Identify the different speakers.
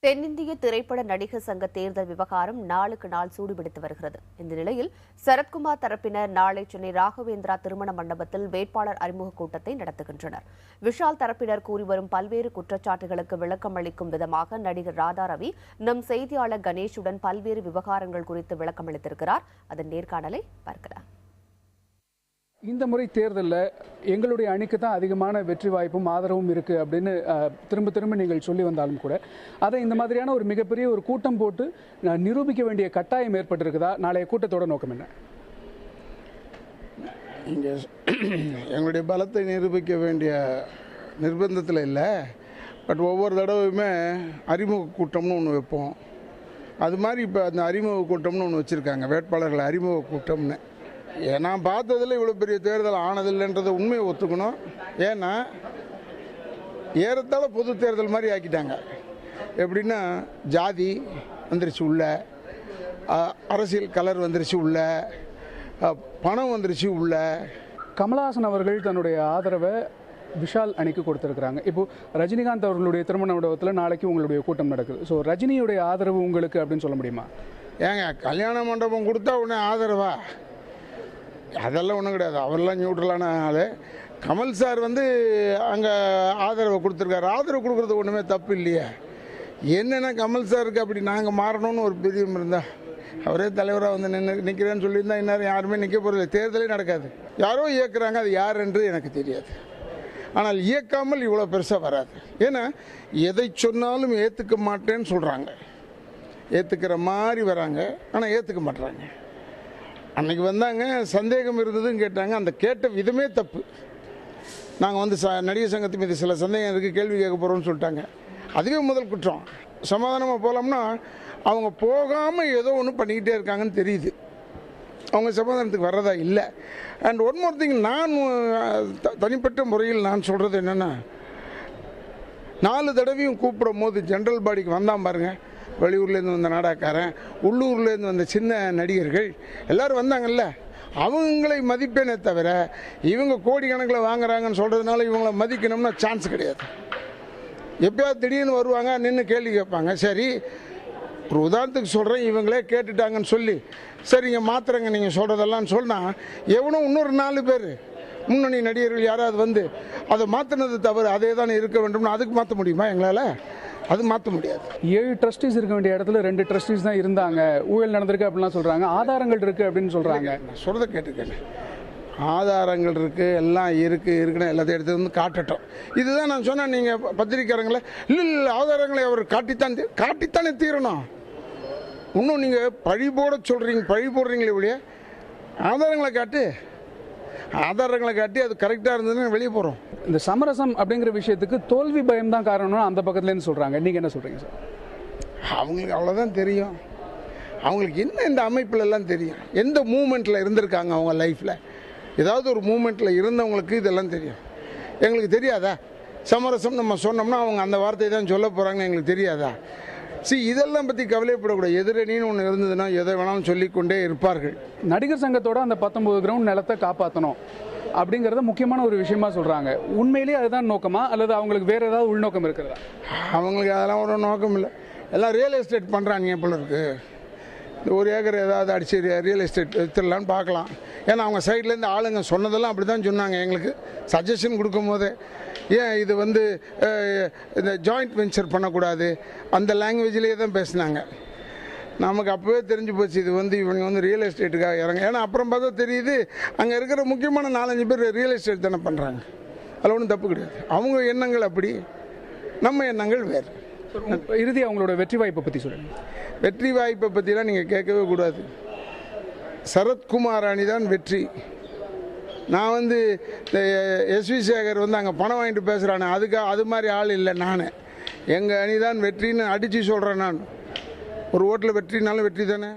Speaker 1: தென்னிந்திய திரைப்பட நடிகர் சங்க தேர்தல் விவகாரம் நாளுக்கு நாள் சூடுபிடித்து வருகிறது. இந்த நிலையில் சரத்குமார் தரப்பினர் நாளை சென்னை ராகவேந்திரா திருமண மண்டபத்தில் வேட்பாளர் அறிமுக கூட்டத்தை நடத்துகின்றனர். விஷால் தரப்பினர் கூறிவரும் பல்வேறு குற்றச்சாட்டுகளுக்கு விளக்கம் அளிக்கும் விதமாக நடிகர் ராதாரவி நம் செய்தியாளர் கணேஷுடன் பல்வேறு விவகாரங்கள் குறித்து விளக்கம் அளித்திருக்கிறார். அதன் நேர்காணலை பார்க்கலாம்.
Speaker 2: இந்த முறை தேர்தலில் எங்களுடைய அணிக்கு தான் அதிகமான வெற்றி வாய்ப்பும் ஆதரவும் இருக்குது அப்படின்னு திரும்ப நீங்கள் சொல்லி வந்தாலும் கூட அதை இந்த மாதிரியான ஒரு மிகப்பெரிய ஒரு கூட்டம் போட்டு நிரூபிக்க வேண்டிய கட்டாயம் ஏற்பட்டிருக்குதா? நாளைய கூட்டத்தோட நோக்கம் என்ன?
Speaker 3: இங்கே எங்களுடைய பலத்தை நிரூபிக்க வேண்டிய நிர்பந்தத்தில் இல்லை. பட் ஒவ்வொரு தடவையுமே அறிமுக கூட்டம்னு ஒன்று வைப்போம். அது மாதிரி இப்போ அந்த அறிமுக கூட்டம்னு ஒன்று வச்சுருக்காங்க, வேட்பாளர்கள் அறிமுக கூட்டம்னு. நான் பார்த்ததில் இவ்வளோ பெரிய தேர்தல் ஆனதில்லைன்றதை உண்மையை ஒத்துக்கணும். ஏன்னா ஏறத்தாழ பொது தேர்தல் மாதிரி ஆக்கிட்டாங்க. எப்படின்னா ஜாதி வந்துருச்சு உள்ள, அரசியல் கலர் வந்துருச்சு உள்ள, பணம் வந்துருச்சு உள்ள.
Speaker 2: கமலஹாசன் அவர்கள் தன்னுடைய ஆதரவை விஷால் அணிக்கு கொடுத்துருக்குறாங்க. இப்போ ரஜினிகாந்த் அவர்களுடைய திருமண மண்டபத்தில் நாளைக்கு உங்களுடைய கூட்டம் நடக்குது. ஸோ ரஜினியுடைய ஆதரவு உங்களுக்கு அப்படின்னு சொல்ல முடியுமா?
Speaker 3: ஏங்க கல்யாண மண்டபம் கொடுத்தா உடனே ஆதரவா? அதெல்லாம் ஒன்றும் கிடையாது. அவரெல்லாம் நியூட்ரலான ஆள். கமல் சார் அங்கே ஆதரவை கொடுத்துருக்காரு. ஆதரவு கொடுக்குறது ஒன்றுமே தப்பு இல்லையே. என்னென்னா கமல் சாருக்கு அப்படி நாங்கள் மாறணும்னு ஒரு பிரியம் இருந்தால் அவரே தலைவராக நிற்கிறேன்னு சொல்லியிருந்தா இந்நேரம் யாருமே நிற்க போகிறதில்ல, தேர்தலே நடக்காது. யாரோ இயக்குறாங்க, அது யார் என்று எனக்கு தெரியாது. ஆனால் இயக்காமல் இவ்வளோ பெருசாக வராது. ஏன்னா எதை சொன்னாலும் ஏற்றுக்க மாட்டேன்னு சொல்கிறாங்க, ஏற்றுக்கிற மாதிரி வராங்க, ஆனால் ஏற்றுக்க மாட்டுறாங்க. அன்றைக்கி வந்தாங்க, சந்தேகம் இருந்ததுன்னு கேட்டாங்க. அந்த கேட்ட விதமே தப்பு. நாங்கள் நடிகர் சங்கத்து மீது சில சந்தேகம் இருக்குது, கேள்வி கேட்க போகிறோம்னு சொல்லிட்டாங்க. அதுவே முதல் குற்றம். சமாதானமாக போகலாம்னா அவங்க போகாமல் ஏதோ ஒன்று பண்ணிக்கிட்டே இருக்காங்கன்னு தெரியுது. அவங்க சமாதானத்துக்கு வர்றதா இல்லை. அண்ட் ஒன் மோர் திங், நான் தனிப்பட்ட முறையில் நான் சொல்கிறது என்னென்னா, 4 தடவையும் கூப்பிடும் போது ஜென்ரல் பாடிக்கு வந்தான் பாருங்கள், வெளியூர்லேருந்து வந்த நாடகக்காரன், உள்ளூர்லேருந்து வந்த சின்ன நடிகர்கள் எல்லோரும் வந்தாங்கல்ல, அவங்களை மதிப்பேனே தவிர இவங்க கோடிக்கணக்கில் வாங்குறாங்கன்னு சொல்கிறதுனால இவங்கள மதிக்கணும்னா சான்ஸ் கிடையாது. எப்பயாவது திடீர்னு வருவாங்க, நின்று கேள்வி கேட்பாங்க. சரி, ஒரு உதாரணத்துக்கு சொல்கிறேன், இவங்களே கேட்டுட்டாங்கன்னு சொல்லி சரிங்க மாத்திரங்க நீங்கள் சொல்கிறதெல்லாம் சொன்னால் எவனும் இன்னொரு 4 பேர் முன்னணி நடிகர்கள் யாராவது அதை மாற்றினது தவறு, அதே தானே இருக்க வேண்டும்னு அதுக்கு மாற்ற முடியுமா? எங்களால் அது மாற்ற முடியாது.
Speaker 2: 7 ட்ரஸ்டீஸ் இருக்க வேண்டிய இடத்துல 2 ட்ரஸ்டீஸ் தான் இருந்தாங்க, ஊழல் நடந்திருக்கு அப்படிலாம் சொல்கிறாங்க, ஆதாரங்கள் இருக்குது அப்படின்னு சொல்கிறாங்க.
Speaker 3: நான் சொல்கிறத கேட்டுக்கேன். ஆதாரங்கள் இருக்குது, எல்லாம் இருக்குன்னு எல்லாத்தையும் எடுத்து காட்டட்டும். இதுதான் நான் சொன்னேன். நீங்கள் பத்திரிக்கையாளங்கள இல்லை ஆதாரங்களை அவர் காட்டித்தானே தீரணும். இன்னும் நீங்கள் பழி போடுறீங்களே ஒழிய ஆதாரங்களை காட்டி அது கரெக்டாக இருந்ததுன்னு வெளியே போகிறோம்.
Speaker 2: இந்த சமரசம் அப்படிங்கிற விஷயத்துக்கு தோல்வி பயம் தான் காரணம்னு அந்த பக்கத்துலேருந்து சொல்கிறாங்க. நீங்கள் என்ன சொல்கிறீங்க சார்?
Speaker 3: அவங்களுக்கு அவ்வளோதான் தெரியும். அவங்களுக்கு என்ன இந்த அமைப்பில் எல்லாம் தெரியும், எந்த மூமெண்ட்டில் இருந்திருக்காங்க அவங்க லைஃப்பில். ஏதாவது ஒரு மூமெண்ட்டில் இருந்தவங்களுக்கு இதெல்லாம் தெரியும். எங்களுக்கு தெரியாதா? சமரசம் நம்ம சொன்னோம்னா அவங்க அந்த வார்த்தையை தான் சொல்ல போகிறாங்கன்னு எங்களுக்கு தெரியாதா? இதெல்லாம் பற்றி கவலைப்படக்கூடாது. எதிரணின்னு ஒன்று இருந்ததுன்னா எதை வேணாலும் சொல்லிக்கொண்டே இருப்பார்கள்.
Speaker 2: நடிகர் சங்கத்தோட அந்த 19 கிரவுண்ட் நிலத்தை காப்பாற்றணும் அப்படிங்கிறத முக்கியமான ஒரு விஷயமா சொல்கிறாங்க. உண்மையிலேயே அதுதான் நோக்கமா அல்லது அவங்களுக்கு வேறு ஏதாவது உள்நோக்கம் இருக்கிறதா?
Speaker 3: அவங்களுக்கு அதெல்லாம் ஒரு நோக்கம் இல்லை. எல்லாம் ரியல் எஸ்டேட் பண்ணுறாங்க போல இருக்கு. இந்த 1 ஏக்கர் ஏதாவது அடிச்சு ரியல் எஸ்டேட் எடுத்துடலான்னு பார்க்கலாம். ஏன்னா அவங்க சைட்லேருந்து ஆளுங்க சொன்னதெல்லாம் அப்படி தான் சொன்னாங்க. எங்களுக்கு சஜஷன் கொடுக்கும் போதே ஏன் இது இந்த ஜாயிண்ட் வெஞ்சர் பண்ணக்கூடாது அந்த லாங்குவேஜ்லேயே தான் பேசினாங்க. நமக்கு அப்போவே தெரிஞ்சு போச்சு இது இவங்க ரியல் எஸ்டேட்டுக்காக இறங்க. ஏன்னா அப்புறம் பார்த்தா தெரியுது அங்கே இருக்கிற முக்கியமான 4-5 பேர் ரியல் எஸ்டேட் தானே பண்ணுறாங்க. அதில் ஒன்றும் தப்பு கிடையாது. அவங்க எண்ணங்கள் அப்படி, நம்ம எண்ணங்கள் வேறு.
Speaker 2: இறுதி அவங்களோட வெற்றி வாய்ப்பை பற்றி சொல்லுங்கள்.
Speaker 3: வெற்றி வாய்ப்பை பற்றிலாம் நீங்கள் கேட்கவே கூடாது. சரத்குமார் அணி தான் வெற்றி. நான் எஸ்வி சேகர் அங்கே பணம் வாங்கிட்டு பேசுகிறானே அது மாதிரி ஆள் இல்லை. நான் எங்கள் அணி தான் வெற்றின்னு அடித்து சொல்கிறேன். நான் ஒரு ஓட்டில் வெற்றினாலும் வெற்றி தானே.